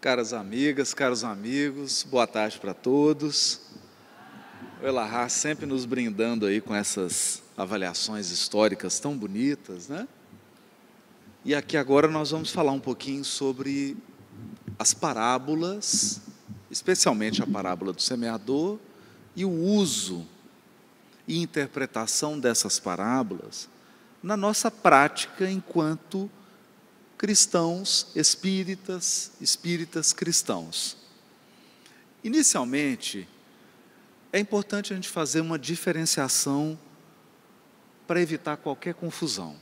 Caras amigas, caros amigos, boa tarde para todos. O Elahá sempre nos brindando aí com essas avaliações históricas tão bonitas, né? E aqui agora nós vamos falar um pouquinho sobre as parábolas, especialmente a parábola do semeador, e o uso e interpretação dessas parábolas na nossa prática enquanto cristãos espíritas cristãos. Inicialmente, é importante a gente fazer uma diferenciação para evitar qualquer confusão.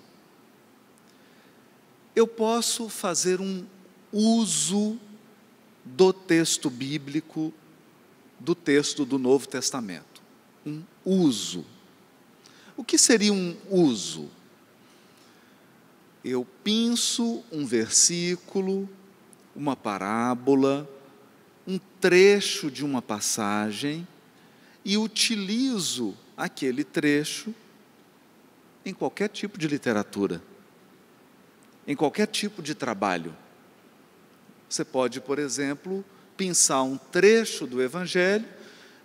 Eu posso fazer um uso do texto bíblico, do texto do Novo Testamento. Um uso. O que seria um uso? Eu pinço um versículo, uma parábola, um trecho de uma passagem e utilizo aquele trecho em qualquer tipo de literatura, em qualquer tipo de trabalho. Você pode, por exemplo, pinçar um trecho do Evangelho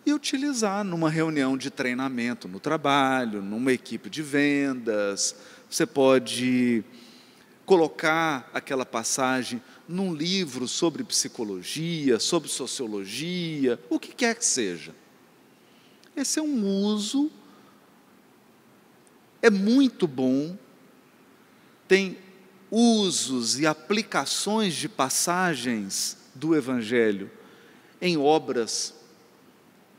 e utilizar numa reunião de treinamento no trabalho, numa equipe de vendas. Você pode colocar aquela passagem num livro sobre psicologia, sobre sociologia, o que quer que seja. Esse é um uso, é muito bom, tem usos e aplicações de passagens do Evangelho em obras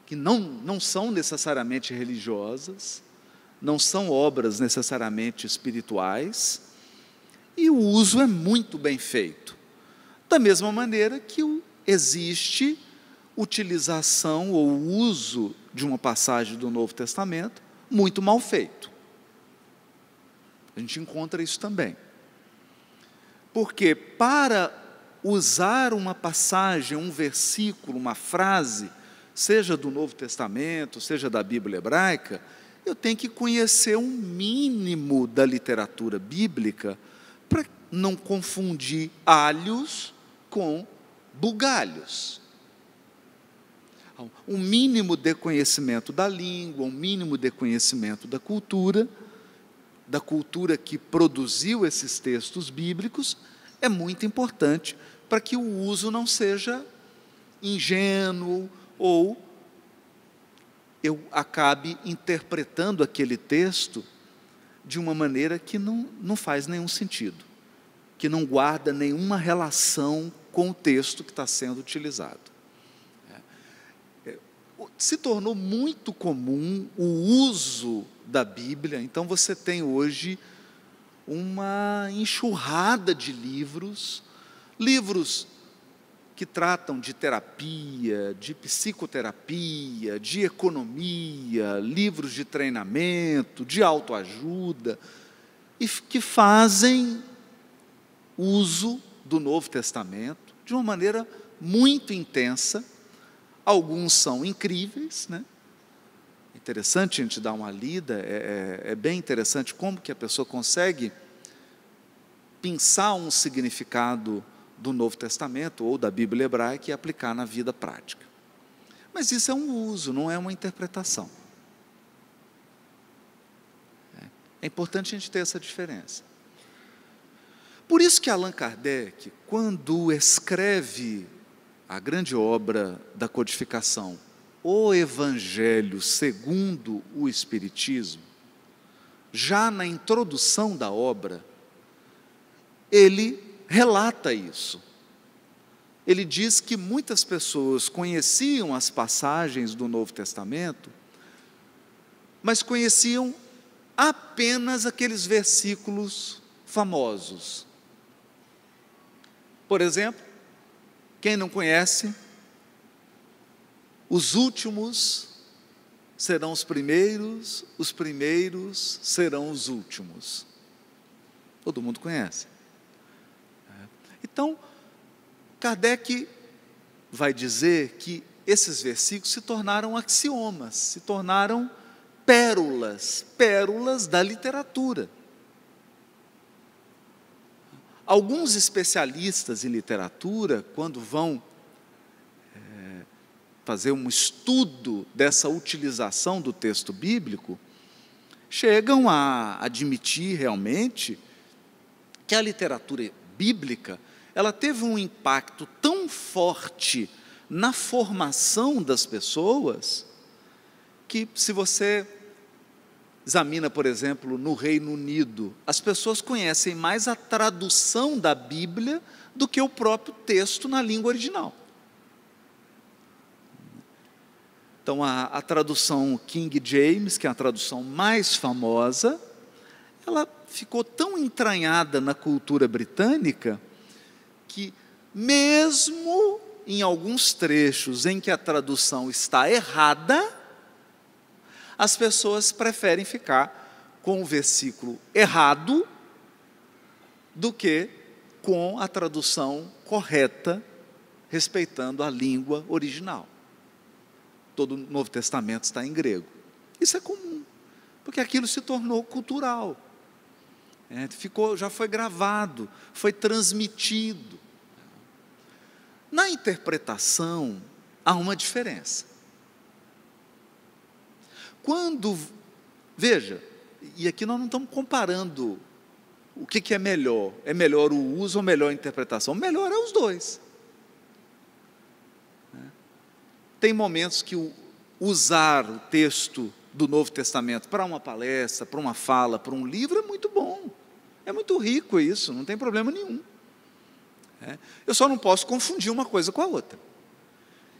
que não são necessariamente religiosas, não são obras necessariamente espirituais, e o uso é muito bem feito. Da mesma maneira que existe utilização ou uso de uma passagem do Novo Testamento muito mal feito. A gente encontra isso também. Porque para usar uma passagem, um versículo, uma frase, seja do Novo Testamento, seja da Bíblia hebraica, eu tenho que conhecer um mínimo da literatura bíblica para não confundir alhos com bugalhos. Um mínimo de conhecimento da língua, um mínimo de conhecimento da cultura que produziu esses textos bíblicos, é muito importante para que o uso não seja ingênuo ou eu acabe interpretando aquele texto de uma maneira que não faz nenhum sentido, que não guarda nenhuma relação com o texto que está sendo utilizado. Se tornou muito comum o uso da Bíblia, então você tem hoje uma enxurrada de livros que tratam de terapia, de psicoterapia, de economia, livros de treinamento, de autoajuda, e que fazem uso do Novo Testamento de uma maneira muito intensa. Alguns são incríveis, né? Interessante a gente dar uma lida, é bem interessante como que a pessoa consegue pensar um significado do Novo Testamento ou da Bíblia hebraica e aplicar na vida prática. Mas isso é um uso, não é uma interpretação. É importante a gente ter essa diferença. Por isso que Allan Kardec, quando escreve a grande obra da codificação, o Evangelho segundo o Espiritismo, já na introdução da obra, ele relata isso. Ele diz que muitas pessoas conheciam as passagens do Novo Testamento, mas conheciam apenas aqueles versículos famosos. Por exemplo, quem não conhece, os últimos serão os primeiros serão os últimos. Todo mundo conhece. Então, Kardec vai dizer que esses versículos se tornaram axiomas, se tornaram pérolas da literatura. Alguns especialistas em literatura, quando vão fazer um estudo dessa utilização do texto bíblico, chegam a admitir realmente que a literatura bíblica, ela teve um impacto tão forte na formação das pessoas, que se você examina, por exemplo, no Reino Unido, as pessoas conhecem mais a tradução da Bíblia do que o próprio texto na língua original. Então, a tradução King James, que é a tradução mais famosa, ela ficou tão entranhada na cultura britânica, que mesmo em alguns trechos em que a tradução está errada, as pessoas preferem ficar com o versículo errado do que com a tradução correta, respeitando a língua original. Todo o Novo Testamento está em grego. Isso é comum, porque aquilo se tornou cultural. Já foi gravado, foi transmitido. Na interpretação, há uma diferença. Veja, e aqui nós não estamos comparando o que é melhor o uso ou melhor a interpretação. O melhor é os dois. Tem momentos que usar o texto do Novo Testamento para uma palestra, para uma fala, para um livro é muito bom, é muito rico isso, não tem problema nenhum. Eu só não posso confundir uma coisa com a outra.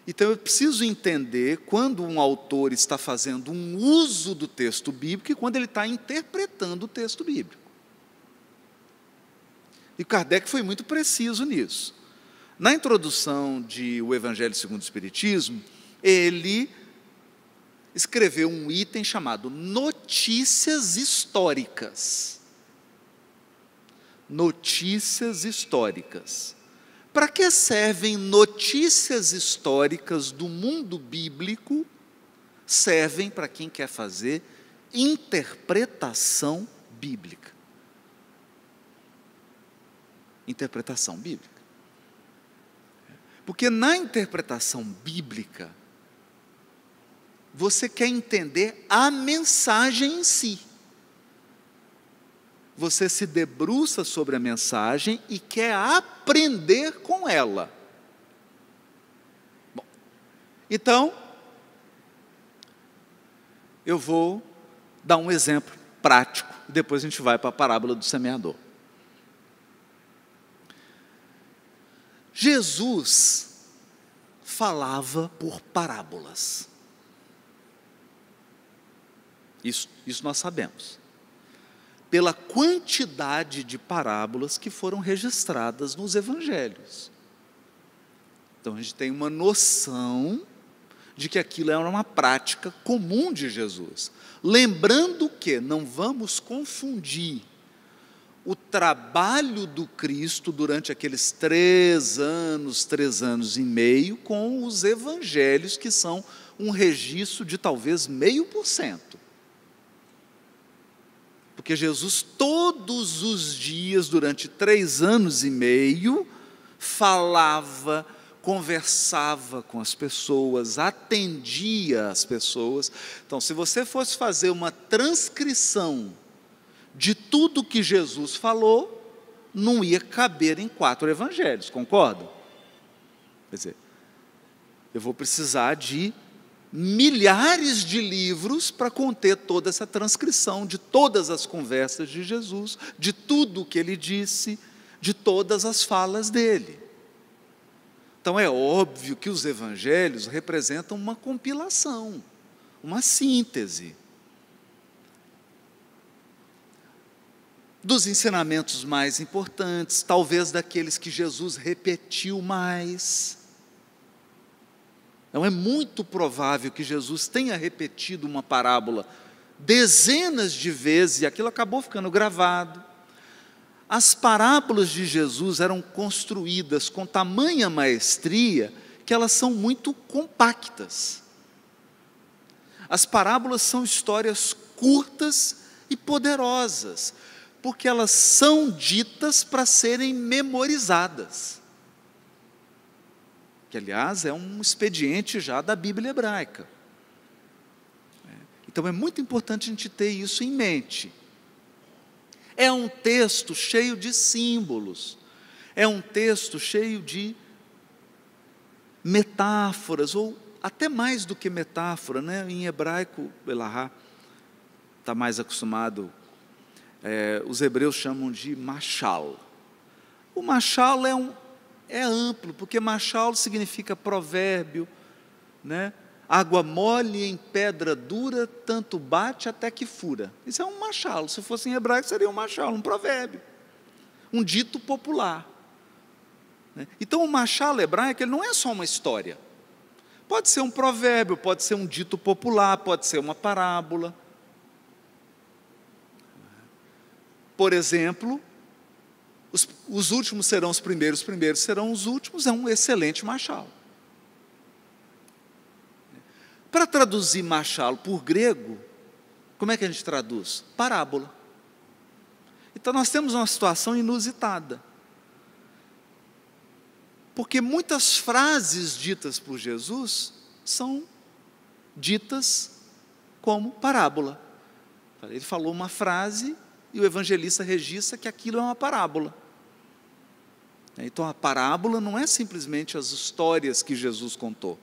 Então eu preciso entender quando um autor está fazendo um uso do texto bíblico e quando ele está interpretando o texto bíblico. E Kardec foi muito preciso nisso. Na introdução de O Evangelho segundo o Espiritismo, ele escreveu um item chamado Notícias Históricas. Notícias históricas. Para que servem notícias históricas do mundo bíblico? Servem para quem quer fazer interpretação bíblica. Interpretação bíblica. Porque na interpretação bíblica, você quer entender a mensagem em si. Você se debruça sobre a mensagem e quer aprender com ela. Bom, então, eu vou dar um exemplo prático, depois a gente vai para a parábola do semeador. Jesus falava por parábolas. Isso nós sabemos. Pela quantidade de parábolas que foram registradas nos evangelhos. Então a gente tem uma noção de que aquilo era uma prática comum de Jesus. Lembrando que não vamos confundir o trabalho do Cristo durante aqueles 3 anos e meio, com os evangelhos, que são um registro de talvez 0,5%. Porque Jesus todos os dias, durante 3 anos e meio, falava, conversava com as pessoas, atendia as pessoas. Então, se você fosse fazer uma transcrição de tudo que Jesus falou, não ia caber em 4 evangelhos, concordam? Quer dizer, eu vou precisar de milhares de livros para conter toda essa transcrição de todas as conversas de Jesus, de tudo o que ele disse, de todas as falas dele. Então é óbvio que os evangelhos representam uma compilação, uma síntese dos ensinamentos mais importantes, talvez daqueles que Jesus repetiu mais. Então é muito provável que Jesus tenha repetido uma parábola dezenas de vezes e aquilo acabou ficando gravado. As parábolas de Jesus eram construídas com tamanha maestria que elas são muito compactas. As parábolas são histórias curtas e poderosas, Porque elas são ditas para serem memorizadas. Que, aliás, é um expediente já da Bíblia hebraica. Então, é muito importante a gente ter isso em mente. É um texto cheio de símbolos. É um texto cheio de metáforas, ou até mais do que metáfora, né? Em hebraico, Elahá está mais acostumado, os hebreus chamam de machal. O machal é amplo, porque machal significa provérbio, né? Água mole em pedra dura, tanto bate até que fura. Isso é um machal. Se fosse em hebraico, seria um machal, um provérbio, um dito popular. Então, o machal hebraico, ele não é só uma história. Pode ser um provérbio, pode ser um dito popular, pode ser uma parábola. Por exemplo, os últimos serão os primeiros serão os últimos, é um excelente machal. Para traduzir machal por grego, como é que a gente traduz? Parábola. Então, nós temos uma situação inusitada. Porque muitas frases ditas por Jesus são ditas como parábola. Ele falou uma frase e o evangelista registra que aquilo é uma parábola. Então, a parábola não é simplesmente as histórias que Jesus contou.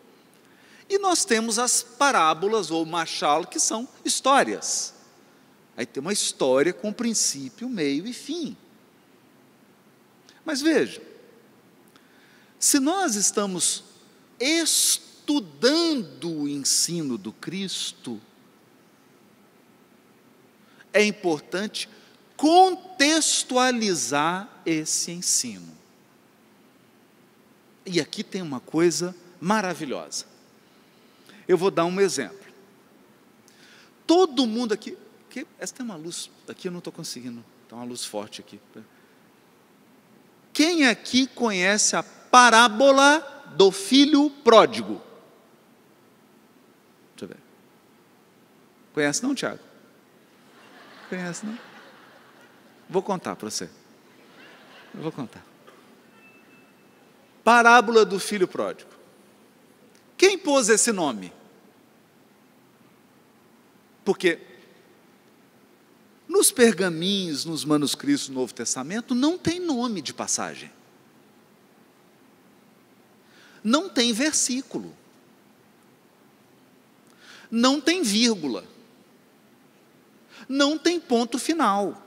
E nós temos as parábolas ou machal, que são histórias. Aí tem uma história com princípio, meio e fim. Mas veja, se nós estamos estudando o ensino do Cristo, é importante contextualizar esse ensino. E aqui tem uma coisa maravilhosa. Eu vou dar um exemplo. Todo mundo aqui, essa tem uma luz, aqui eu não estou conseguindo, tem uma luz forte aqui. Quem aqui conhece a parábola do filho pródigo? Deixa eu ver. Conhece não, Tiago? Conhece não? Vou contar para você. Eu vou contar. Parábola do filho pródigo. Quem pôs esse nome? Porque nos pergaminhos, nos manuscritos do Novo Testamento, não tem nome de passagem. Não tem versículo. Não tem vírgula. Não tem ponto final.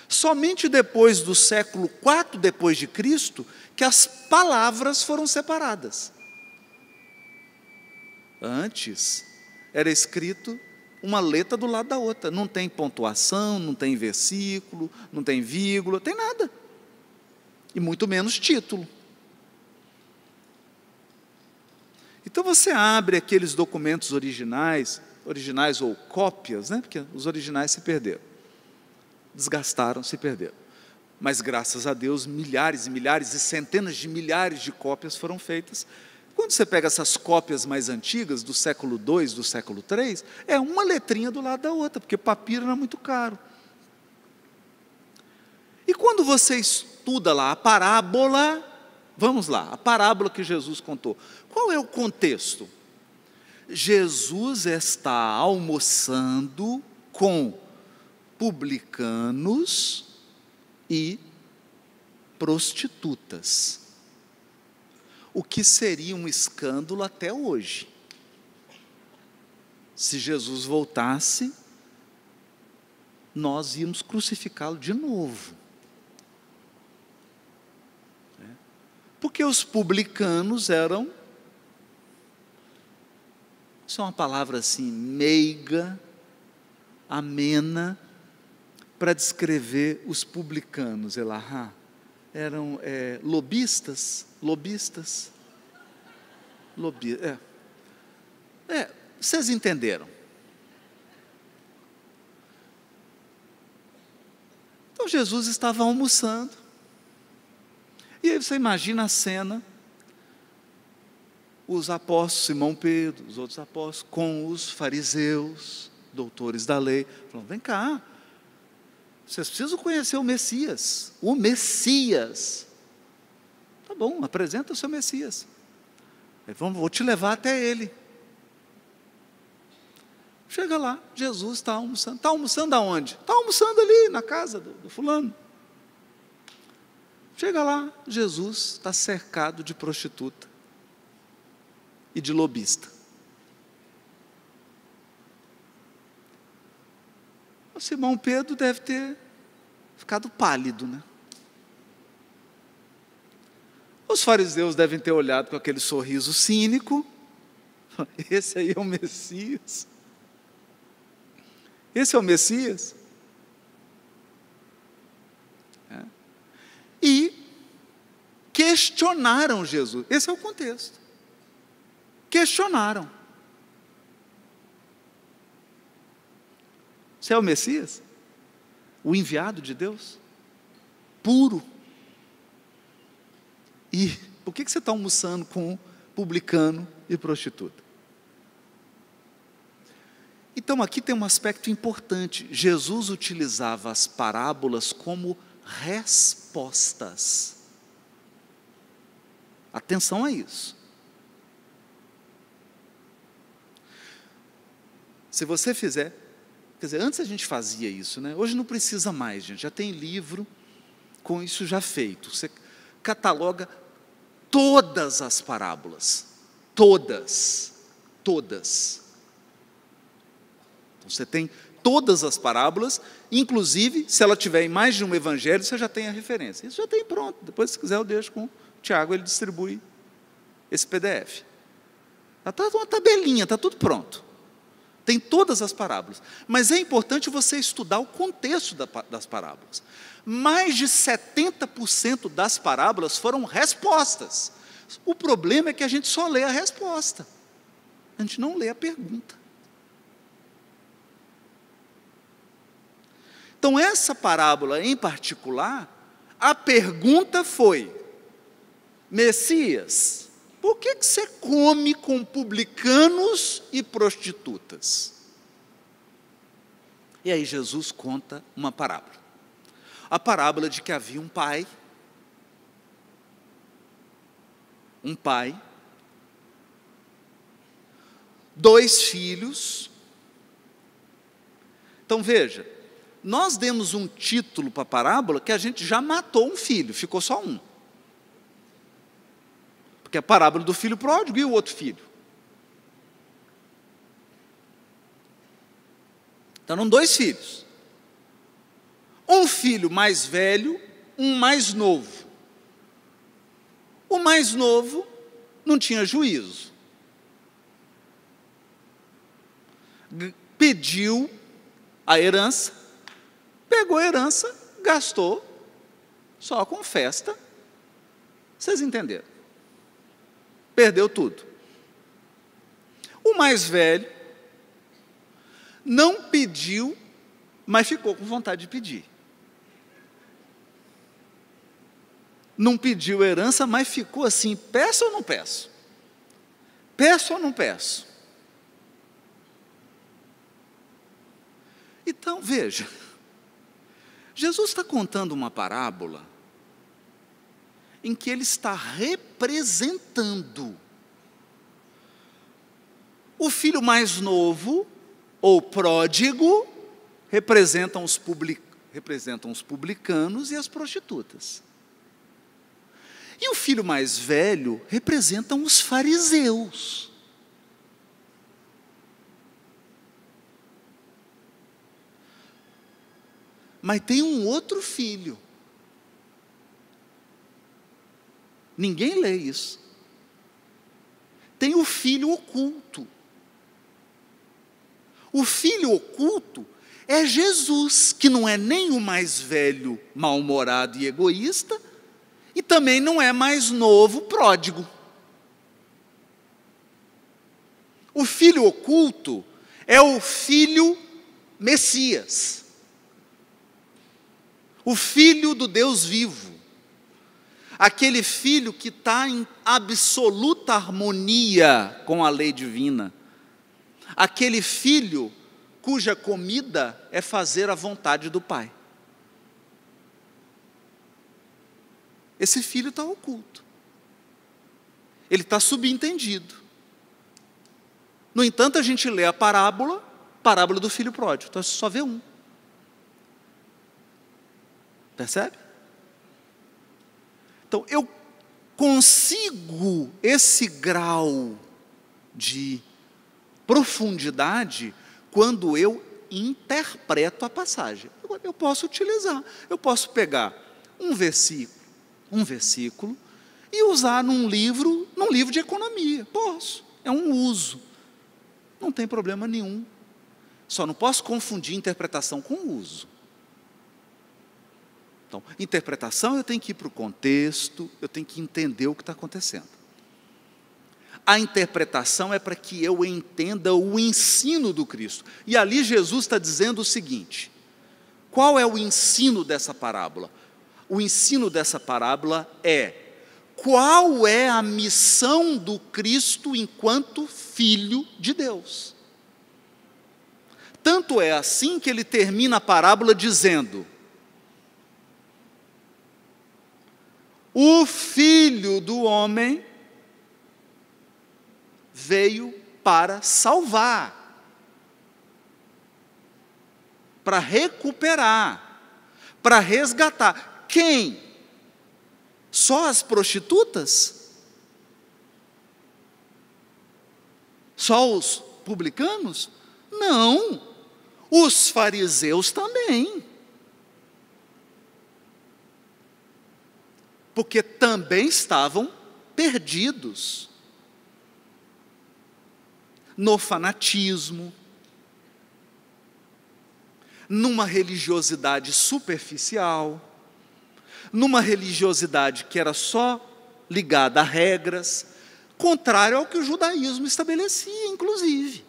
Somente depois do século IV depois de Cristo que as palavras foram separadas. Antes era escrito uma letra do lado da outra, não tem pontuação, não tem versículo, não tem vírgula, tem nada. E muito menos título. Então você abre aqueles documentos originais ou cópias, né? Porque os originais se perderam. Desgastaram, se perderam. Mas graças a Deus, milhares e milhares e centenas de milhares de cópias foram feitas. Quando você pega essas cópias mais antigas, do século II, do século III, é uma letrinha do lado da outra, porque papiro era muito caro. E quando você estuda lá a parábola, vamos lá, a parábola que Jesus contou, qual é o contexto? Jesus está almoçando com publicanos e prostitutas, o que seria um escândalo até hoje. Se Jesus voltasse, nós íamos crucificá-lo de novo. Porque os publicanos eram, isso é uma palavra assim, meiga, amena, para descrever os publicanos, Elahá, eram lobistas, vocês entenderam. Então Jesus estava almoçando, e aí você imagina a cena, os apóstolos, Simão Pedro, os outros apóstolos, com os fariseus, doutores da lei, falaram: vem cá, vocês precisam conhecer o Messias. O Messias. Tá bom, apresenta o seu Messias. Vou te levar até ele. Chega lá, Jesus está almoçando. Está almoçando aonde? Está almoçando ali na casa do fulano. Chega lá, Jesus está cercado de prostituta e de lobista. O Simão Pedro deve ter ficado pálido, né? Os fariseus devem ter olhado com aquele sorriso cínico. Esse aí é o Messias. Esse é o Messias. E questionaram Jesus. Esse é o contexto. Questionaram. Você é o Messias? O enviado de Deus? Puro. E por que você está almoçando com publicano e prostituta? Então aqui tem um aspecto importante. Jesus utilizava as parábolas como respostas. Atenção a isso. Se você fizer, quer dizer, antes a gente fazia isso, né? Hoje não precisa mais, gente. Já tem livro com isso já feito. Você cataloga todas as parábolas. Todas. Então, você tem todas as parábolas, inclusive, se ela tiver em mais de um evangelho, você já tem a referência. Isso já tem pronto. Depois, se quiser, eu deixo com o Tiago, ele distribui esse PDF. Está uma tabelinha, está tudo pronto. Tem todas as parábolas. Mas é importante você estudar o contexto das parábolas. Mais de 70% das parábolas foram respostas. O problema é que a gente só lê a resposta. A gente não lê a pergunta. Então, essa parábola em particular, a pergunta foi: Messias, por que você come com publicanos e prostitutas? E aí Jesus conta uma parábola. A parábola de que havia um pai, dois filhos. Então veja, nós demos um título para a parábola que a gente já matou um filho, ficou só um. Porque é a parábola do filho pródigo e o outro filho. Então eram dois filhos. Um filho mais velho, um mais novo. O mais novo não tinha juízo. Pediu a herança, pegou a herança, gastou, só com festa. Vocês entenderam? Perdeu tudo. O mais velho não pediu, mas ficou com vontade de pedir. Não pediu herança, mas ficou assim: peço ou não peço? Peço ou não peço? Então, veja, Jesus está contando uma parábola em que ele está representando o filho mais novo, ou pródigo, representam os publicanos e as prostitutas. E o filho mais velho representam os fariseus. Mas tem um outro filho. Ninguém lê isso. Tem o filho oculto. O filho oculto é Jesus, que não é nem o mais velho, mal-humorado e egoísta, e também não é mais novo, pródigo. O filho oculto é o filho Messias, o filho do Deus vivo, aquele filho que está em absoluta harmonia com a lei divina, aquele filho cuja comida é fazer a vontade do Pai. Esse filho está oculto. Ele está subentendido. No entanto, a gente lê a parábola do filho pródigo. Então, você só vê um. Percebe? Então, eu consigo esse grau de profundidade quando eu interpreto a passagem. Agora, eu posso utilizar, eu posso pegar um versículo e usar num livro de economia. Posso, é um uso. Não tem problema nenhum. Só não posso confundir interpretação com uso. Então, interpretação eu tenho que ir para o contexto, eu tenho que entender o que está acontecendo. A interpretação é para que eu entenda o ensino do Cristo. E ali Jesus está dizendo o seguinte: qual é o ensino dessa parábola? O ensino dessa parábola é: qual é a missão do Cristo enquanto Filho de Deus? Tanto é assim que ele termina a parábola dizendo: o Filho do homem veio para salvar, para recuperar, para resgatar. Quem? Só as prostitutas? Só os publicanos? Não, os fariseus também. Porque também estavam perdidos no fanatismo, numa religiosidade superficial, numa religiosidade que era só ligada a regras, contrário ao que o judaísmo estabelecia, inclusive.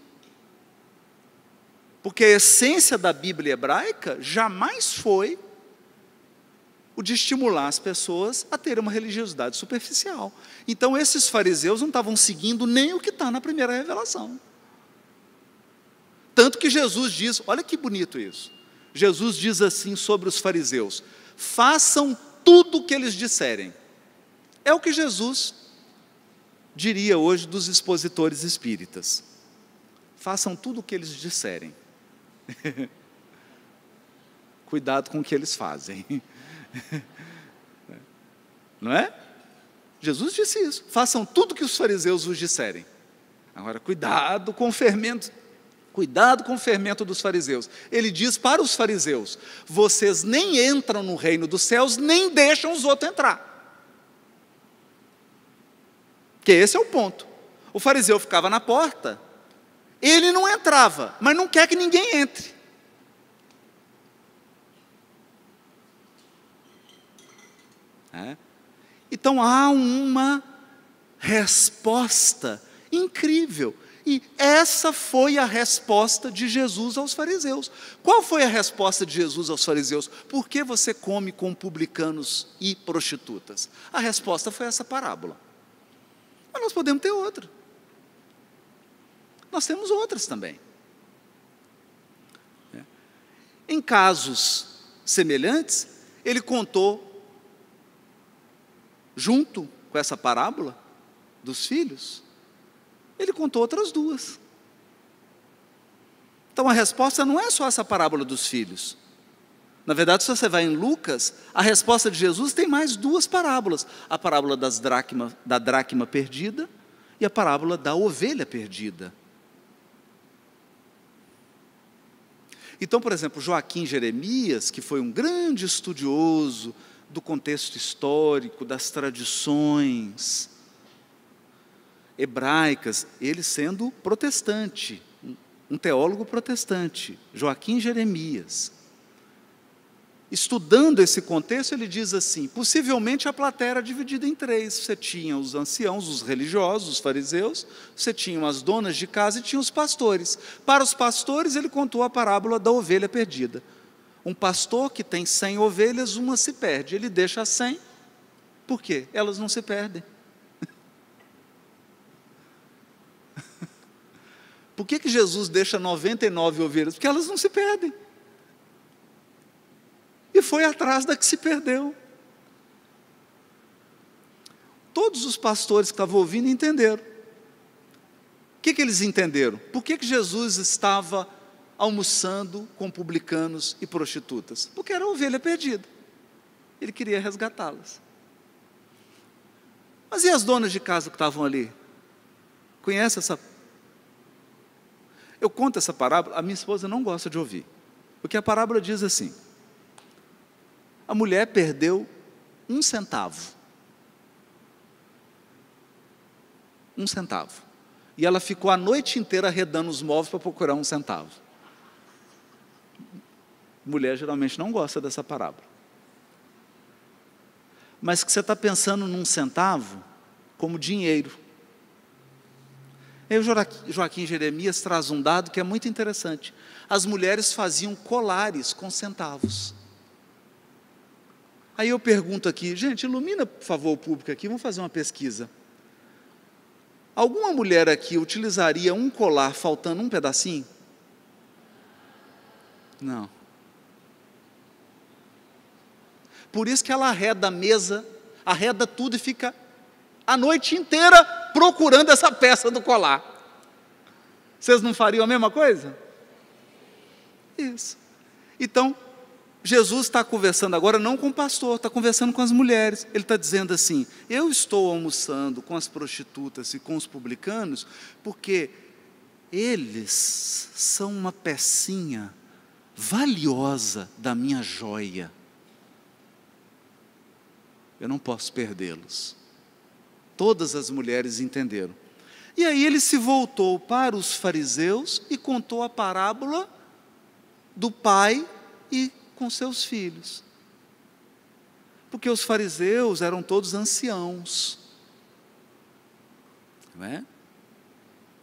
Porque a essência da Bíblia hebraica jamais foi o de estimular as pessoas a terem uma religiosidade superficial. Então, esses fariseus não estavam seguindo nem o que está na primeira revelação. Tanto que Jesus diz, olha que bonito isso, Jesus diz assim sobre os fariseus: façam tudo o que eles disserem. É o que Jesus diria hoje dos expositores espíritas: façam tudo o que eles disserem. Cuidado com o que eles fazem. Não é? Jesus disse isso: façam tudo o que os fariseus vos disserem. Agora, cuidado com o fermento dos fariseus. Ele diz para os fariseus: vocês nem entram no reino dos céus, nem deixam os outros entrar. Porque esse é o ponto. O fariseu ficava na porta, ele não entrava, mas não quer que ninguém entre. Então há uma resposta incrível, e essa foi a resposta de Jesus aos fariseus. Qual foi a resposta de Jesus aos fariseus? Por que você come com publicanos e prostitutas? A resposta foi essa parábola. Mas nós podemos ter outra. Nós temos outras também. Em casos semelhantes, ele contou, junto com essa parábola dos filhos, ele contou outras duas. Então a resposta não é só essa parábola dos filhos. Na verdade, se você vai em Lucas, a resposta de Jesus tem mais duas parábolas: a parábola da dracma perdida e a parábola da ovelha perdida. Então, por exemplo, Joaquim Jeremias, que foi um grande estudioso do contexto histórico, das tradições hebraicas, ele sendo protestante, um teólogo protestante, Joaquim Jeremias, estudando esse contexto, ele diz assim: possivelmente a plateia era dividida em três. Você tinha os anciãos, os religiosos, os fariseus, você tinha as donas de casa e tinha os pastores. Para os pastores, ele contou a parábola da ovelha perdida. Um pastor que tem 100 ovelhas, uma se perde. Ele deixa as 100, por quê? Elas não se perdem. Por que Jesus deixa 99 ovelhas? Porque elas não se perdem. E foi atrás da que se perdeu. Todos os pastores que estavam ouvindo entenderam. O que eles entenderam? Por que Jesus estava almoçando com publicanos e prostitutas? Porque era a ovelha perdida. Ele queria resgatá-las. Mas e as donas de casa que estavam ali? Conhece essa? Eu conto essa parábola, a minha esposa não gosta de ouvir. Porque a parábola diz assim: a mulher perdeu 1 centavo. 1 centavo. E ela ficou a noite inteira arredando os móveis para procurar 1 centavo. Mulher geralmente não gosta dessa parábola. Mas que você está pensando num centavo como dinheiro. Aí o Joaquim Jeremias traz um dado que é muito interessante. As mulheres faziam colares com centavos. Aí eu pergunto aqui, gente, ilumina por favor o público aqui, vamos fazer uma pesquisa. Alguma mulher aqui utilizaria um colar faltando um pedacinho? Não. Por isso que ela arreda a mesa, arreda tudo e fica a noite inteira procurando essa peça do colar. Vocês não fariam a mesma coisa? Isso. Então, Jesus está conversando agora não com o pastor, está conversando com as mulheres. Ele está dizendo assim: eu estou almoçando com as prostitutas e com os publicanos, porque eles são uma pecinha valiosa da minha joia. Eu não posso perdê-los. Todas as mulheres entenderam. E aí ele se voltou para os fariseus e contou a parábola do pai e com seus filhos. Porque os fariseus eram todos anciãos. Não é?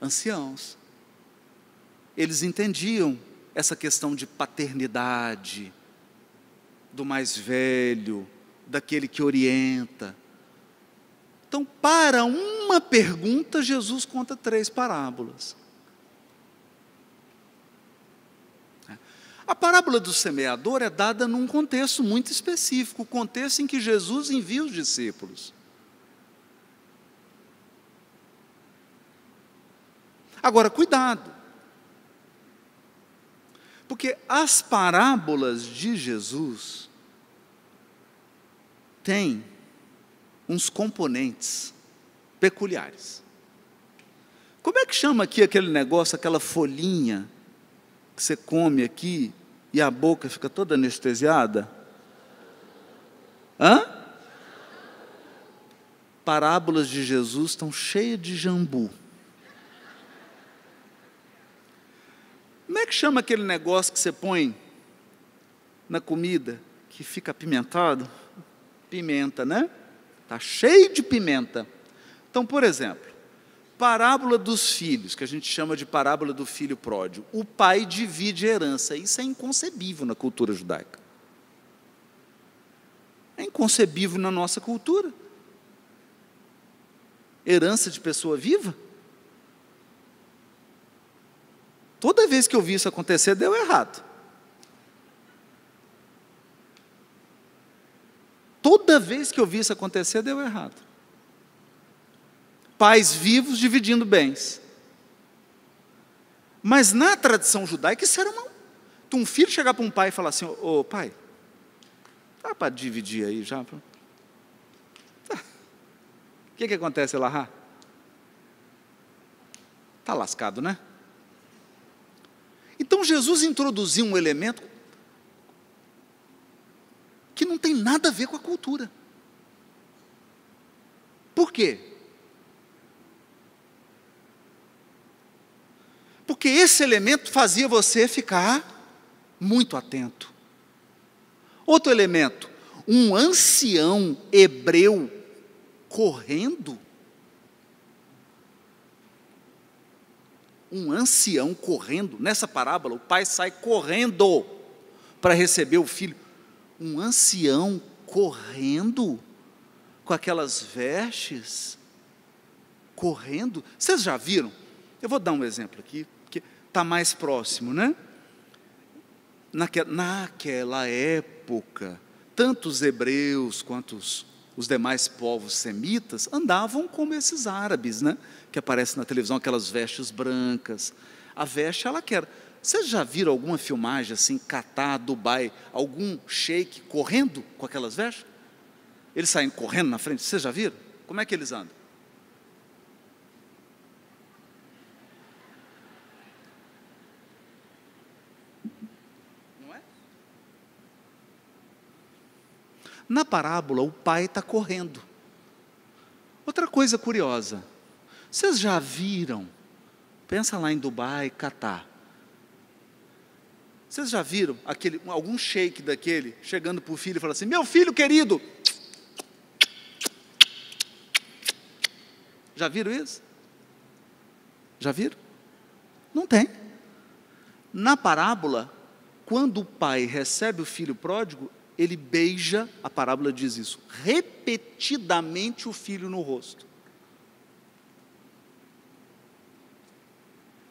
Anciãos. Eles entendiam essa questão de paternidade, do mais velho, daquele que orienta. Então, para uma pergunta, Jesus conta 3 parábolas. A parábola do semeador é dada num contexto muito específico, o contexto em que Jesus envia os discípulos. Agora, cuidado, porque as parábolas de Jesus têm uns componentes peculiares. Como é que chama aqui aquele negócio, aquela folhinha que você come aqui e a boca fica toda anestesiada? Parábolas de Jesus estão cheias de jambu. Como é que chama aquele negócio que você põe na comida que fica apimentado? Pimenta, né? Está cheio de pimenta. Então, por exemplo, parábola dos filhos, que a gente chama de parábola do filho pródigo. O pai divide a herança. Isso é inconcebível na cultura judaica. É inconcebível na nossa cultura. Herança de pessoa viva. Toda vez que eu vi isso acontecer, deu errado. Toda vez que eu vi isso acontecer, deu errado. Pais vivos dividindo bens. Mas na tradição judaica, isso era um filho chegar para um pai e falar assim: ô pai, dá para dividir aí já? O que acontece lá? Está lascado, né? Então Jesus introduziu um elemento que não tem nada a ver com a cultura. Por quê? Porque esse elemento fazia você ficar muito atento. Outro elemento, um ancião hebreu correndo. Um ancião correndo. Nessa parábola, o pai sai correndo para receber o filho. Um ancião correndo, com aquelas vestes, correndo. Vocês já viram? Eu vou dar um exemplo aqui, está mais próximo, né? Naquela época, tanto os hebreus quanto os demais povos semitas andavam como esses árabes, né? Que aparecem na televisão, aquelas vestes brancas. A veste, ela quer. Vocês já viram alguma filmagem assim, Catar, Dubai, algum sheik correndo com aquelas vestes? Eles saem correndo na frente, vocês já viram? Como é que eles andam? Não é? Na parábola, o pai está correndo. Outra coisa curiosa, vocês já viram, pensa lá em Dubai, Catar, vocês já viram algum sheik daquele chegando para o filho e falando assim: meu filho querido, já viram isso? Já viram? Não tem. Na parábola, quando o pai recebe o filho pródigo, ele beija, a parábola diz isso, repetidamente o filho no rosto.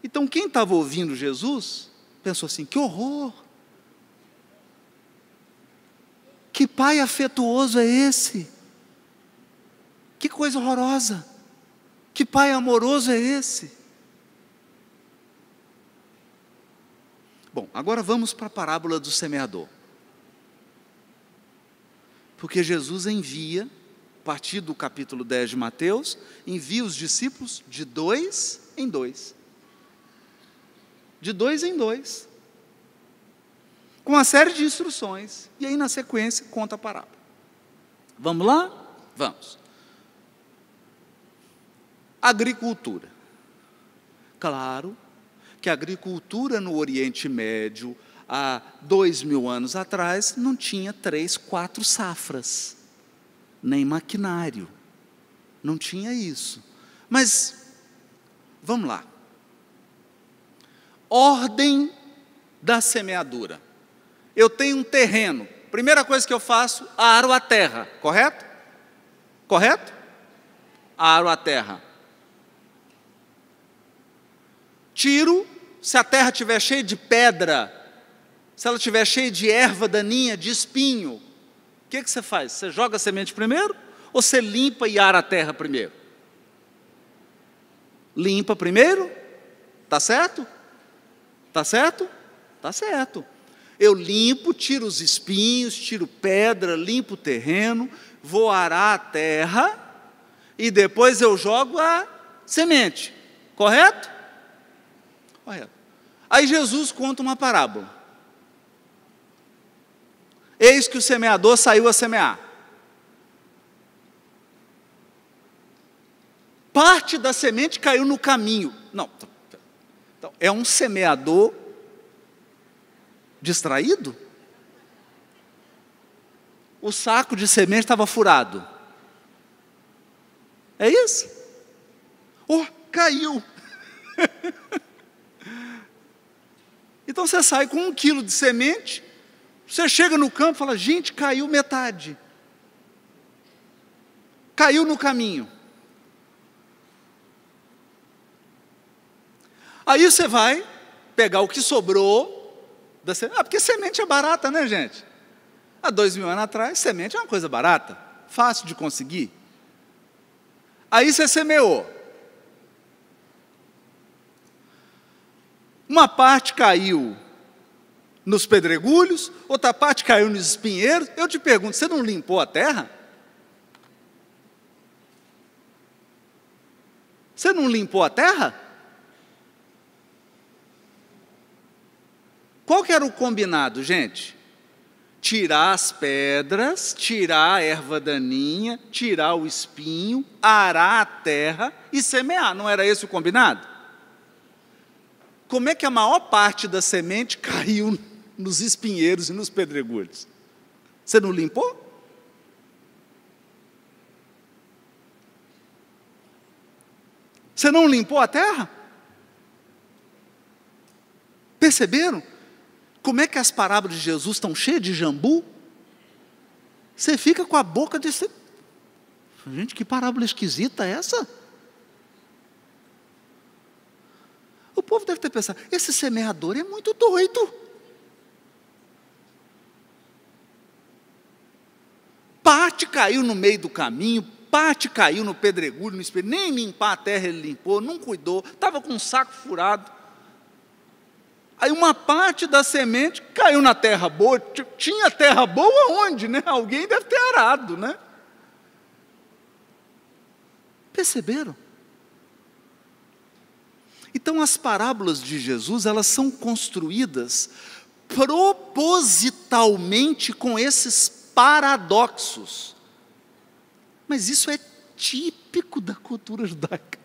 Então quem estava ouvindo Jesus, pensou assim: que horror! Que pai afetuoso é esse? Que coisa horrorosa! Que pai amoroso é esse? Bom, agora vamos para a parábola do semeador. Porque Jesus envia, a partir do capítulo 10 de Mateus, envia os discípulos de 2 em 2. De 2 em 2. Com uma série de instruções. E aí, na sequência, conta a parábola. Vamos lá? Vamos. Agricultura. Claro que a agricultura no Oriente Médio, há 2000 anos atrás, não tinha 3, 4 safras, nem maquinário, não tinha isso. Mas, vamos lá. Ordem da semeadura. Eu tenho um terreno, primeira coisa que eu faço, aro a terra, correto? Correto? Aro a terra. Tiro, se a terra estiver cheia de pedra, se ela estiver cheia de erva daninha, de espinho, o que você faz? Você joga a semente primeiro? Ou você limpa e ara a terra primeiro? Limpa primeiro? Está certo? Está certo? Está certo. Eu limpo, tiro os espinhos, tiro pedra, limpo o terreno, vou arar a terra e depois eu jogo a semente. Correto? Correto. Aí Jesus conta uma parábola. Eis que o semeador saiu a semear. Parte da semente caiu no caminho. Não, então, é um semeador distraído? O saco de semente estava furado. É isso? Oh, caiu. Então você sai com 1 quilo de semente, você chega no campo e fala: gente, caiu metade. Caiu no caminho. Aí você vai pegar o que sobrou da semente. Porque semente é barata, né, gente? Há 2000 anos atrás, semente é uma coisa barata, fácil de conseguir. Aí você semeou. Uma parte caiu nos pedregulhos, outra parte caiu nos espinheiros. Eu te pergunto, você não limpou a terra? Você não limpou a terra? Qual que era o combinado, gente? Tirar as pedras, tirar a erva daninha, tirar o espinho, arar a terra e semear. Não era esse o combinado? Como é que a maior parte da semente caiu nos espinheiros e nos pedregulhos? Você não limpou? Você não limpou a terra? Perceberam? Como é que as parábolas de Jesus estão cheias de jambu? Você fica com a boca desse... Gente, que parábola esquisita é essa? povo deve ter pensado, esse semeador é muito doido. Parte caiu no meio do caminho, parte caiu no pedregulho, no espelho, nem limpar a terra ele limpou, não cuidou, estava com um saco furado. Aí uma parte da semente caiu na terra boa. Tinha terra boa onde, né? Alguém deve ter arado, né? Perceberam? Então as parábolas de Jesus, elas são construídas propositalmente com esses paradoxos. Mas isso é típico da cultura judaica.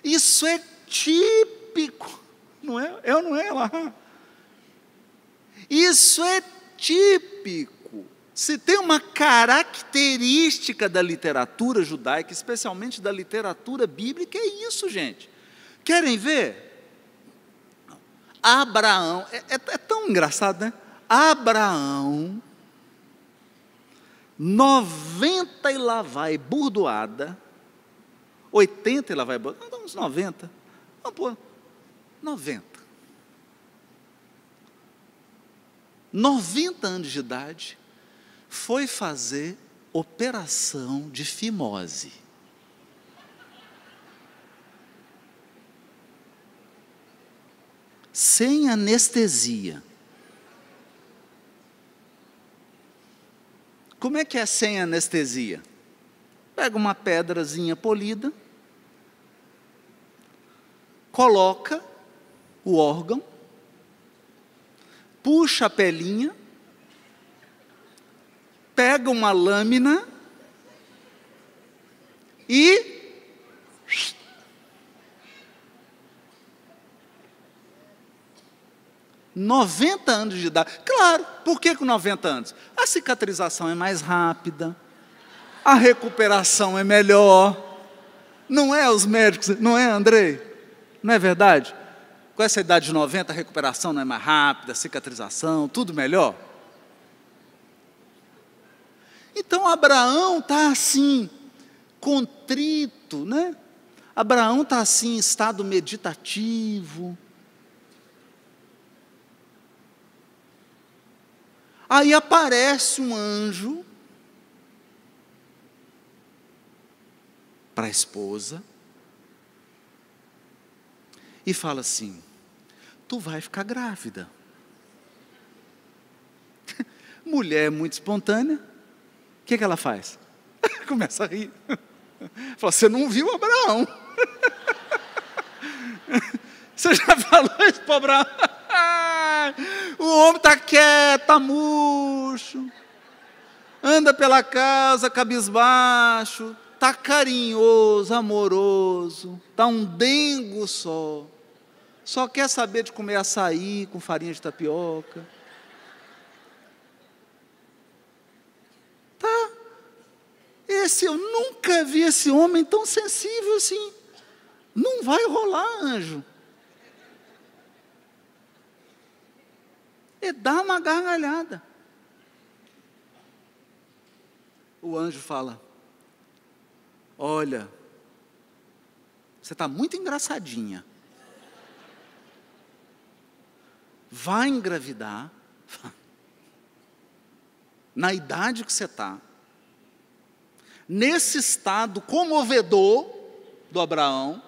Isso é típico, não é? É ou não é lá? Isso é típico. Se tem uma característica da literatura judaica, especialmente da literatura bíblica, é isso, gente. Querem ver? Abraão, é tão engraçado, né? Abraão, 90 e lá vai burdoada, 80 e lá vai burdoada, uns 90, vamos pôr 90 anos de idade, foi fazer operação de fimose. Sem anestesia. Como é que é sem anestesia? Pega uma pedrazinha polida, coloca o órgão, puxa a pelinha, pega uma lâmina e 90 anos de idade. Claro, por que com 90 anos? A cicatrização é mais rápida, a recuperação é melhor. Não é os médicos, não é, Andrei? Não é verdade? Com essa idade de 90, a recuperação não é mais rápida, a cicatrização, tudo melhor. Então Abraão está assim, contrito, né? Abraão está assim, em estado meditativo. Aí aparece um anjo para a esposa e fala assim: tu vai ficar grávida. Mulher muito espontânea, o que ela faz? Começa a rir. Fala, você não viu Abraão? Você já falou isso para Abraão? O homem está quieto, está murcho, anda pela casa cabisbaixo, está carinhoso, amoroso, está um dengo só quer saber de comer açaí com farinha de tapioca. Tá? Eu nunca vi esse homem tão sensível assim. Não vai rolar, anjo. E dá uma gargalhada. O anjo fala: olha, você está muito engraçadinha. Vai engravidar, na idade que você está, nesse estado comovedor do Abraão,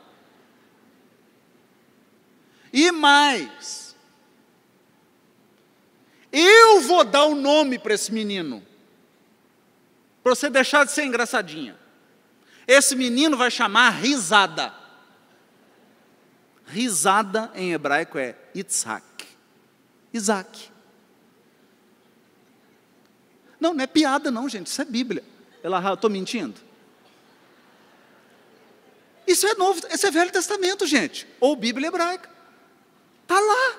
e mais, eu vou dar o nome para esse menino, para você deixar de ser engraçadinha. Esse menino vai chamar Risada. Risada em hebraico é Yitzhak. Isaac. Não é piada não, gente, isso é Bíblia. Eu estou mentindo? Isso é novo, esse é Velho Testamento, gente, ou Bíblia hebraica. Está lá.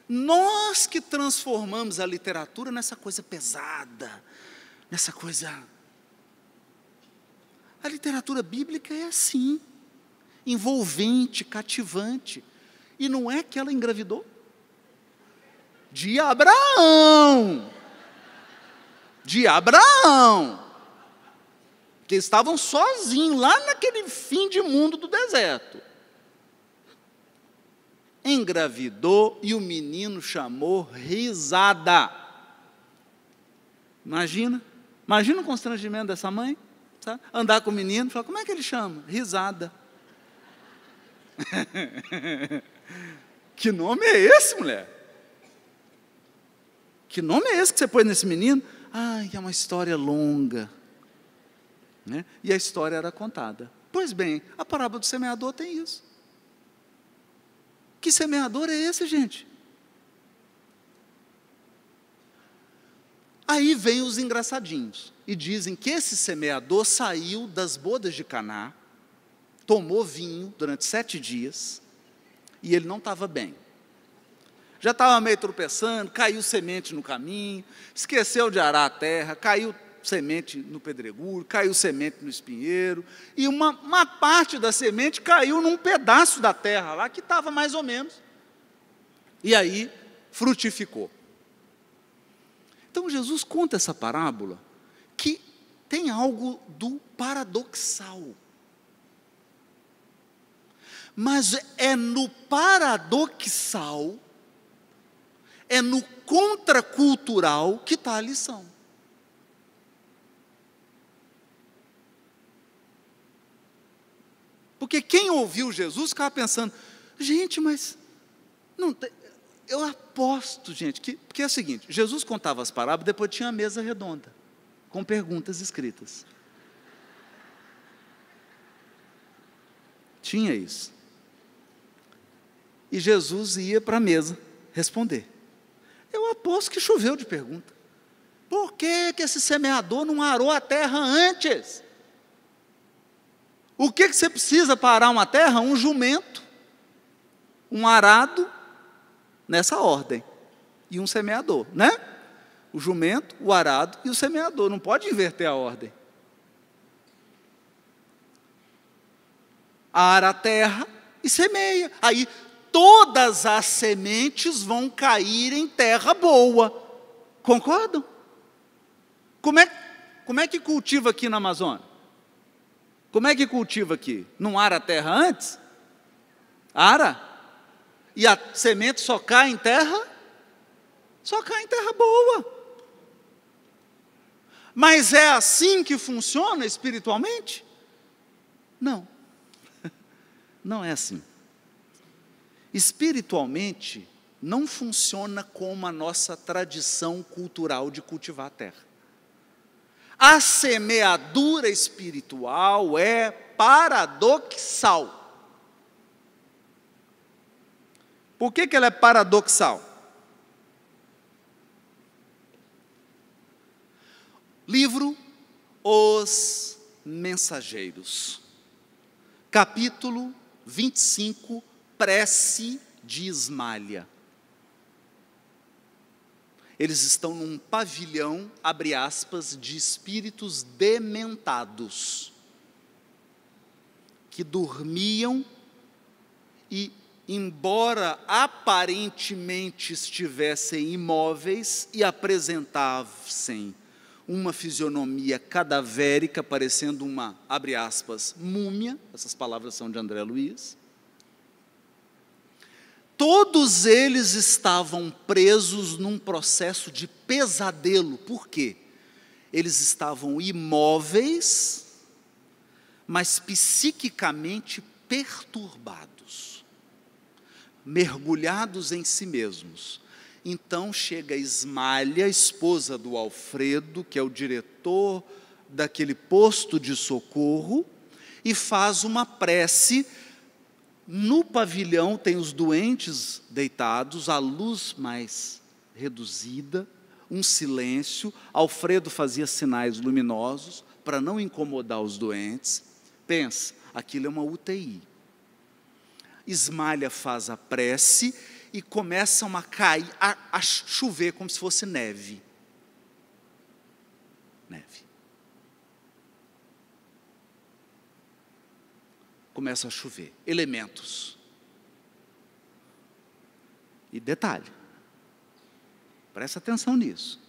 Nós que transformamos a literatura nessa coisa pesada, nessa coisa... A literatura bíblica é assim, envolvente, cativante. E não é que ela engravidou? De Abraão. De Abraão. porque estavam sozinhos, lá naquele fim de mundo do deserto. Engravidou e o menino chamou risada. Imagina o constrangimento dessa mãe, sabe? Andar com o menino, falar, como é que ele chama? Risada. Que nome é esse, mulher? Que nome é esse que você pôs nesse menino? Ai, é uma história longa. Né? E a história era contada. Pois bem, a parábola do semeador tem isso. Que semeador é esse, gente? Aí vem os engraçadinhos e dizem que esse semeador saiu das bodas de Caná, tomou vinho durante 7 dias e ele não estava bem. Já estava meio tropeçando, caiu semente no caminho, esqueceu de arar a terra, caiu semente no pedregulho, caiu semente no espinheiro, e uma parte da semente caiu num pedaço da terra lá, que estava mais ou menos, e aí frutificou. Então Jesus conta essa parábola, que tem algo do paradoxal, mas é no paradoxal, é no contracultural que está a lição. Porque quem ouviu Jesus ficava pensando, gente, mas não tem, eu aposto, gente, porque é o seguinte, Jesus contava as parábolas, depois tinha a mesa redonda, com perguntas escritas. Tinha isso. E Jesus ia para a mesa responder. Eu aposto que choveu de pergunta. Por que esse semeador não arou a terra antes? O que você precisa para arar uma terra? Um jumento, um arado, nessa ordem, e um semeador, né? O jumento, o arado e o semeador, não pode inverter a ordem. Ara a terra e semeia, aí todas as sementes vão cair em terra boa, concordam? Como é que cultiva aqui na Amazônia? Como é que cultiva aqui? Não ara a terra antes? Ara. E a semente só cai em terra? Só cai em terra boa. Mas é assim que funciona espiritualmente? Não. Não é assim. Espiritualmente, não funciona como a nossa tradição cultural de cultivar a terra. A semeadura espiritual é paradoxal. Por que ela é paradoxal? Livro Os Mensageiros, capítulo 25, Prece de Ismalha. Eles estão num pavilhão, abre aspas, de espíritos dementados, que dormiam e, embora aparentemente estivessem imóveis e apresentassem uma fisionomia cadavérica, parecendo uma, abre aspas, múmia, essas palavras são de André Luiz, todos eles estavam presos num processo de pesadelo. Por quê? Eles estavam imóveis, mas psiquicamente perturbados, mergulhados em si mesmos. Então chega Ismalha, esposa do Alfredo, que é o diretor daquele posto de socorro, e faz uma prece. No pavilhão tem os doentes deitados, a luz mais reduzida, um silêncio. Alfredo fazia sinais luminosos para não incomodar os doentes. Pensa, aquilo é uma UTI. Ismalha faz a prece e começam a cair, a chover como se fosse neve. Neve. Começa a chover, elementos. E detalhe, presta atenção nisso.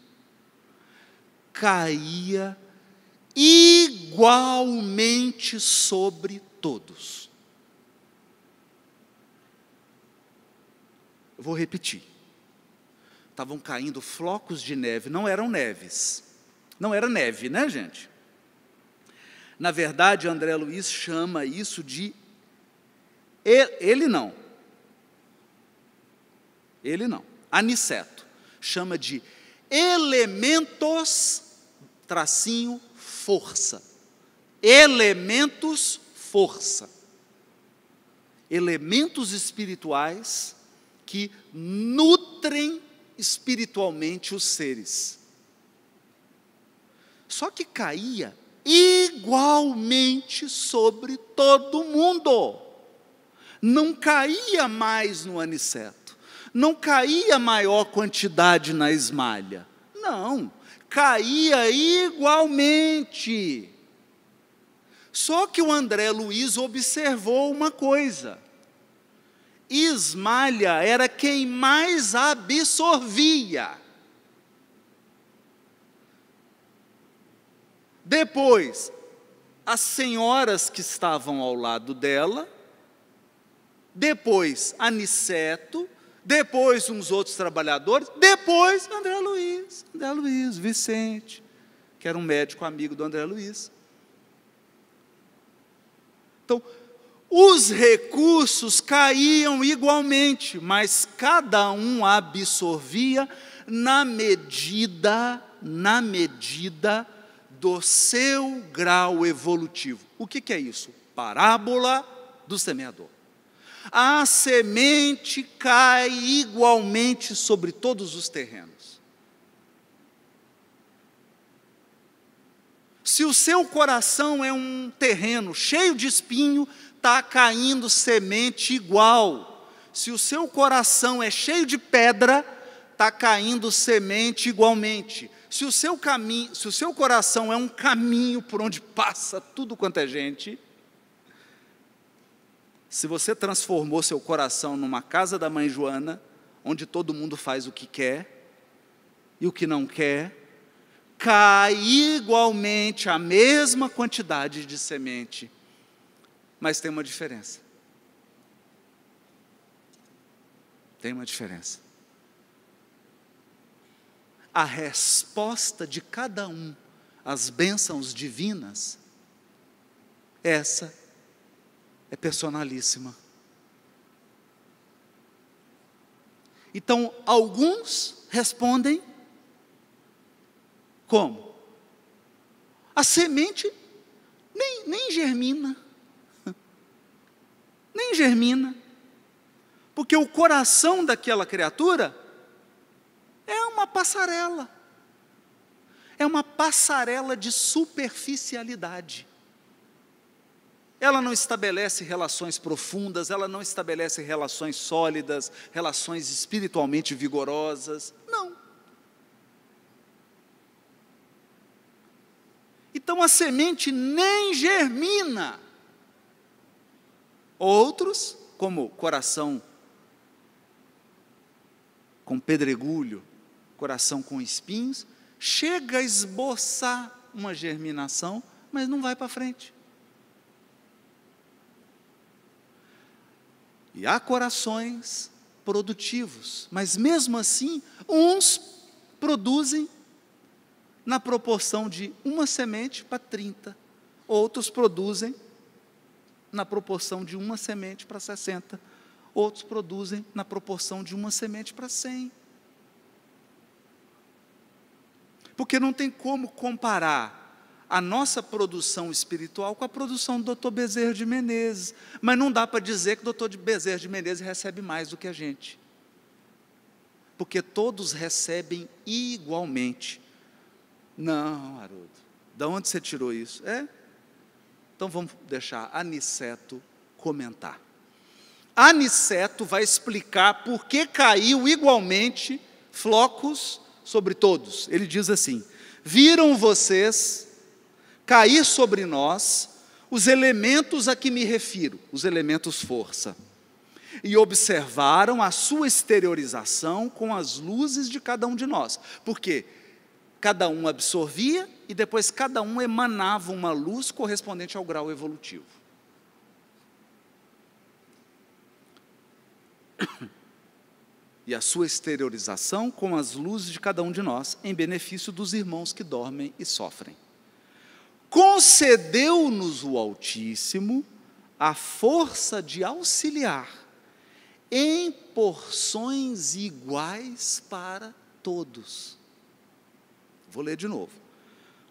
Caía igualmente sobre todos. Eu vou repetir. Estavam caindo flocos de neve, não eram neves. Não era neve, né, gente? Na verdade, André Luiz chama isso de... Ele não. Aniceto. Chama de elementos, tracinho, força. Elementos, força. Elementos espirituais que nutrem espiritualmente os seres. Só que caía igualmente sobre todo mundo. Não caía mais no aniceto, não caía maior quantidade na esmalha. Não, caía igualmente. Só que o André Luiz observou uma coisa. Esmalha era quem mais absorvia. Depois, as senhoras que estavam ao lado dela, depois Aniceto, depois uns outros trabalhadores, depois André Luiz, Vicente, que era um médico amigo do André Luiz. Então, os recursos caíam igualmente, mas cada um absorvia na medida do seu grau evolutivo. O que é isso? Parábola do semeador. A semente cai igualmente sobre todos os terrenos. Se o seu coração é um terreno cheio de espinho, está caindo semente igual. Se o seu coração é cheio de pedra, está caindo semente igualmente. Se o seu coração é um caminho por onde passa tudo quanto é gente, se você transformou seu coração numa casa da mãe Joana, onde todo mundo faz o que quer e o que não quer, cai igualmente a mesma quantidade de semente, mas tem uma diferença. Tem uma diferença. A resposta de cada um às bênçãos divinas, essa é personalíssima. Então, alguns respondem como? A semente nem germina. Nem germina. Porque o coração daquela criatura é uma passarela. É uma passarela de superficialidade. Ela não estabelece relações profundas, ela não estabelece relações sólidas, relações espiritualmente vigorosas. Não. Então a semente nem germina. Outros, como coração com pedregulho, coração com espinhos, chega a esboçar uma germinação, mas não vai para frente. E há corações produtivos, mas mesmo assim, uns produzem na proporção de uma semente para 30, outros produzem na proporção de uma semente para 60, outros produzem na proporção de uma semente para 100. Porque não tem como comparar a nossa produção espiritual com a produção do Dr. Bezerra de Menezes, mas não dá para dizer que o Dr. Bezerra de Menezes recebe mais do que a gente, porque todos recebem igualmente. Não, Haroldo, de onde você tirou isso? Então vamos deixar Aniceto comentar. Aniceto vai explicar por que caiu igualmente flocos sobre todos. Ele diz assim: viram vocês cair sobre nós os elementos a que me refiro, os elementos força, e observaram a sua exteriorização com as luzes de cada um de nós. Por quê? cada um absorvia e depois cada um emanava uma luz correspondente ao grau evolutivo. E a sua exteriorização com as luzes de cada um de nós, em benefício dos irmãos que dormem e sofrem. Concedeu-nos o Altíssimo a força de auxiliar em porções iguais para todos. Vou ler de novo.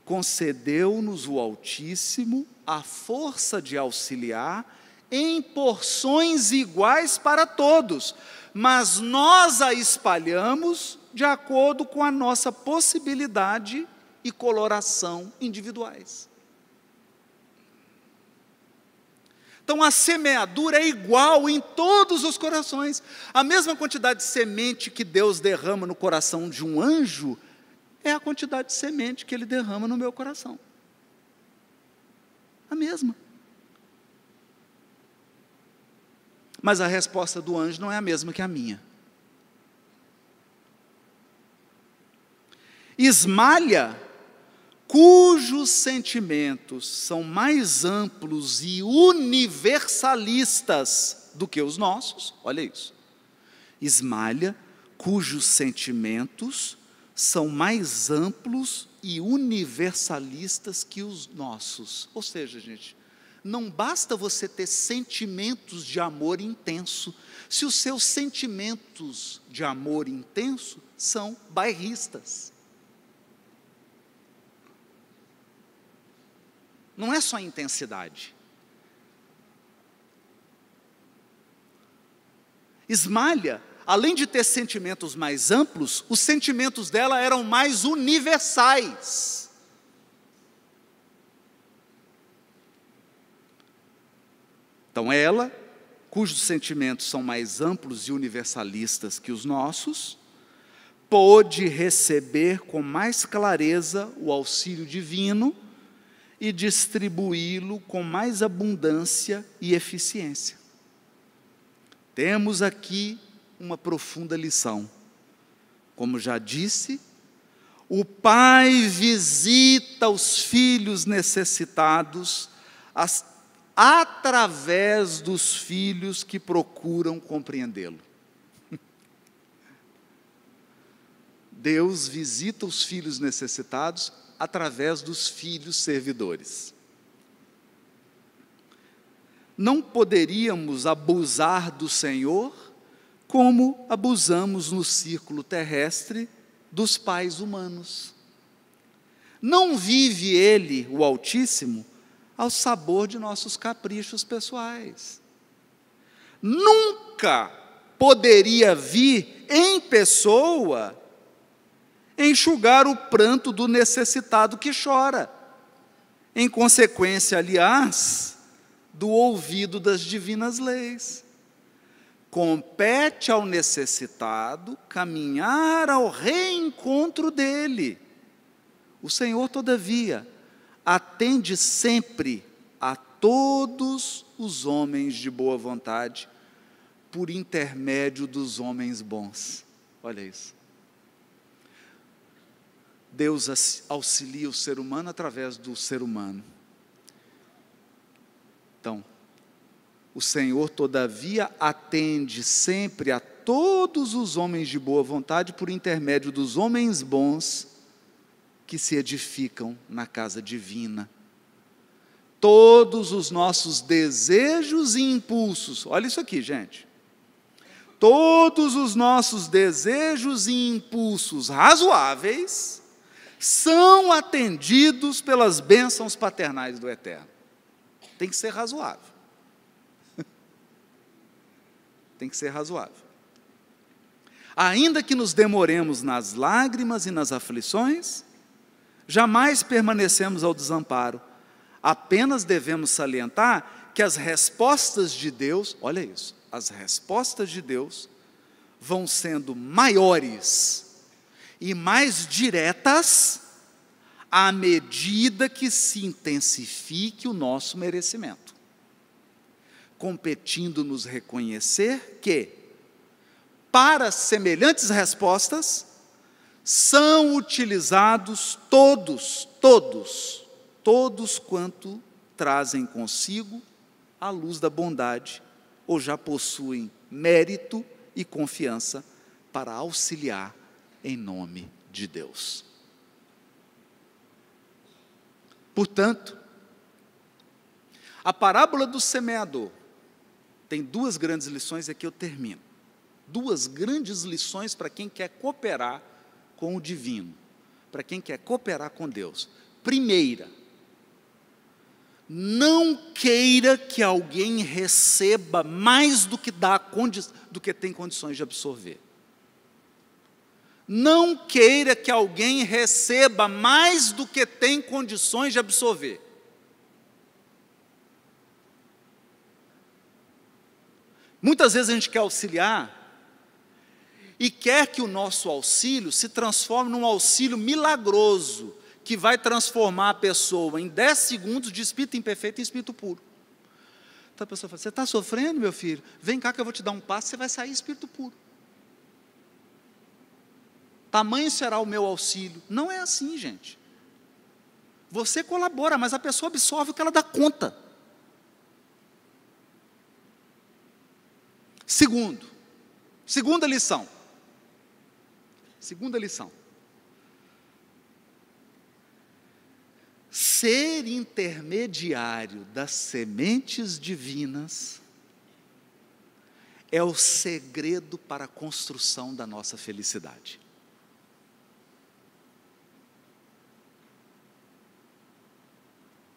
Concedeu-nos o Altíssimo a força de auxiliar em porções iguais para todos, mas nós a espalhamos de acordo com a nossa possibilidade e coloração individuais. Então a semeadura é igual em todos os corações. A mesma quantidade de semente que Deus derrama no coração de um anjo é a quantidade de semente que Ele derrama no meu coração. A mesma. Mas a resposta do anjo não é a mesma que a minha. Esmalha, cujos sentimentos são mais amplos e universalistas do que os nossos, olha isso. Esmalha, cujos sentimentos são mais amplos e universalistas que os nossos. Ou seja, gente, não basta você ter sentimentos de amor intenso, se os seus sentimentos de amor intenso são bairristas. Não é só intensidade. Esmalha, além de ter sentimentos mais amplos, os sentimentos dela eram mais universais. Então ela, cujos sentimentos são mais amplos e universalistas que os nossos, pôde receber com mais clareza o auxílio divino e distribuí-lo com mais abundância e eficiência. Temos aqui uma profunda lição. Como já disse, o Pai visita os filhos necessitados através dos filhos que procuram compreendê-lo. Deus visita os filhos necessitados através dos filhos servidores. Não poderíamos abusar do Senhor como abusamos no círculo terrestre dos pais humanos. Não vive Ele, o Altíssimo, ao sabor de nossos caprichos pessoais. Nunca poderia vir em pessoa enxugar o pranto do necessitado que chora, em consequência, aliás, do ouvido das divinas leis. Compete ao necessitado caminhar ao reencontro dele. O Senhor, todavia, atende sempre a todos os homens de boa vontade, por intermédio dos homens bons. Olha isso. Deus auxilia o ser humano através do ser humano. Então, o Senhor, todavia, atende sempre a todos os homens de boa vontade por intermédio dos homens bons que se edificam na casa divina. Todos os nossos desejos e impulsos, olha isso aqui, gente. Todos os nossos desejos e impulsos razoáveis são atendidos pelas bênçãos paternais do Eterno. Tem que ser razoável. Tem que ser razoável. Ainda que nos demoremos nas lágrimas e nas aflições, jamais permanecemos ao desamparo. Apenas devemos salientar que as respostas de Deus, olha isso, as respostas de Deus vão sendo maiores e mais diretas à medida que se intensifique o nosso merecimento, competindo-nos reconhecer que, para semelhantes respostas, são utilizados todos quanto trazem consigo a luz da bondade, ou já possuem mérito e confiança para auxiliar em nome de Deus. Portanto, a parábola do semeador tem duas grandes lições, e aqui eu termino. Duas grandes lições para quem quer cooperar com o divino, para quem quer cooperar com Deus. Primeira, não queira que alguém receba mais do que tem condições de absorver. Não queira que alguém receba mais do que tem condições de absorver. Muitas vezes a gente quer auxiliar e quer que o nosso auxílio se transforme num auxílio milagroso, que vai transformar a pessoa em 10 segundos de espírito imperfeito em espírito puro. Então a pessoa fala: você está sofrendo, meu filho? Vem cá que eu vou te dar um passo, você vai sair espírito puro. Tamanho será o meu auxílio. Não é assim, gente. Você colabora, mas a pessoa absorve o que ela dá conta. Segunda lição. Ser intermediário das sementes divinas é o segredo para a construção da nossa felicidade.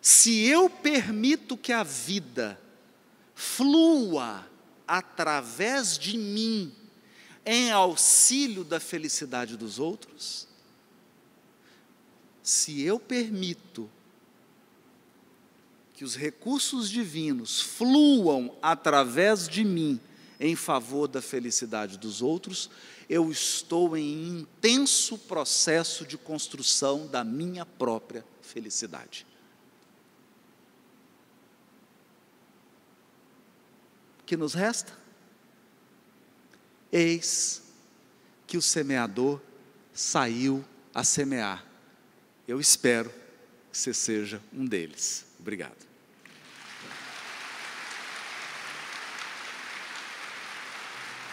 Se eu permito que a vida flua através de mim, em auxílio da felicidade dos outros, se eu permito que os recursos divinos fluam através de mim, em favor da felicidade dos outros, eu estou em intenso processo de construção da minha própria felicidade. O que nos resta? Eis que o semeador saiu a semear. Eu espero que você seja um deles. Obrigado.